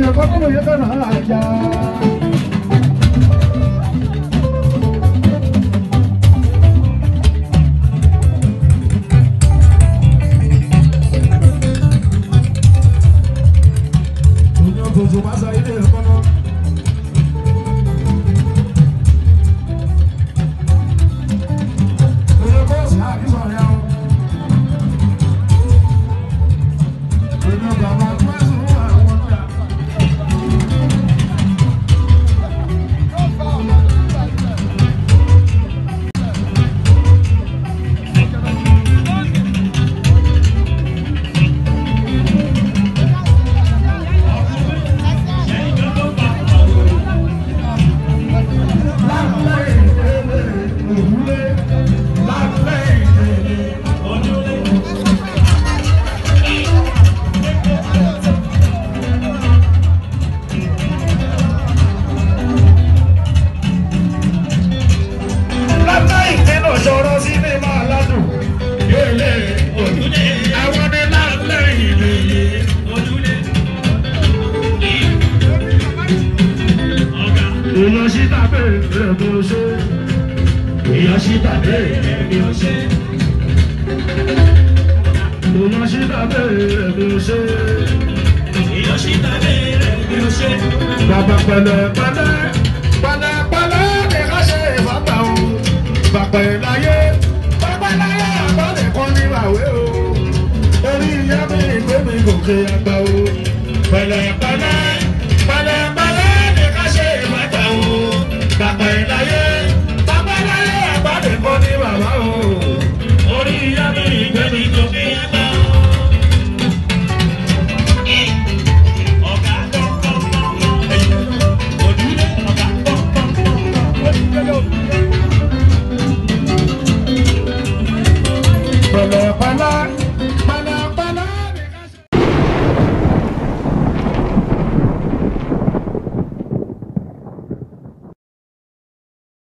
Oye, ¿cómo yo te no allá? Tú vas a ir de hermano. Baba pẹ̀lẹ́ pẹ̀lẹ́ pẹ̀lẹ́ pẹ̀lẹ́ ni ká ṣe ìfọ̀tà o. Bàbá ìláyé àbọ̀dé kan ní ìwàwé o. Orí ìyá mi ìgbé mi gòkè àgbà o. Pẹ̀lẹ́ pẹ̀lẹ́ pẹ̀lẹ́ pẹ̀lẹ́ ni ká ṣe ìfọ̀tà o. Bàbá ìláyé àbọ̀dé kan ní ìwàwá o. Orí ìyá mi ìgbé mi gòkè àgbà o. Pẹ̀lẹ́ pẹ̀lẹ́.